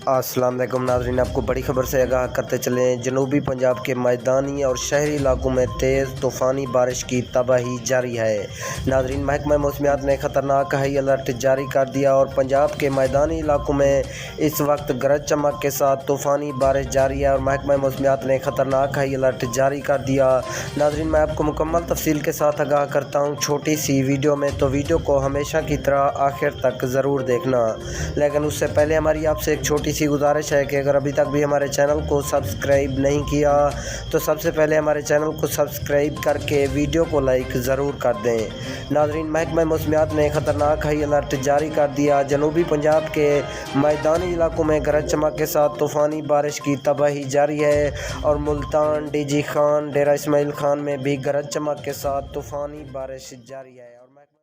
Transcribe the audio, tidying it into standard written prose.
अस्सलाम वालेकुम नाज़रीन, आपको बड़ी खबर से आगाह करते चलें। जनूबी पंजाब के मैदानी और शहरी इलाकों में तेज़ तूफ़ानी बारिश की तबाही जारी है। नाज़रीन, महकमा मौसमियात ने ख़तरनाक हाई अलर्ट जारी कर दिया और पंजाब के मैदानी इलाकों में इस वक्त गरज चमक के साथ तूफ़ानी बारिश जारी है और महकमा मौसमियात ने ख़तरनाक हाई अलर्ट जारी कर दिया। नाज़रीन, मैं आपको मुकम्मल तफसील के साथ आगाह करता हूँ छोटी सी वीडियो में, तो वीडियो को हमेशा की तरह आखिर तक ज़रूर देखना। लेकिन उससे पहले हमारी आपसे एक छोटी सी गुजारिश है कि अगर अभी तक भी हमारे चैनल को सब्सक्राइब नहीं किया तो सबसे पहले हमारे चैनल को सब्सक्राइब करके वीडियो को लाइक ज़रूर कर दें। नाज़रीन, महकमा मौसमियात ने ख़तरनाक हाई अलर्ट जारी कर दिया। जनूबी पंजाब के मैदानी इलाकों में गरज चमक के साथ तूफ़ानी बारिश की तबाही जारी है और मुल्तान, डीजी खान, डेरा इस्माइल खान में भी गरज चमक के साथ तूफ़ानी बारिश जारी है।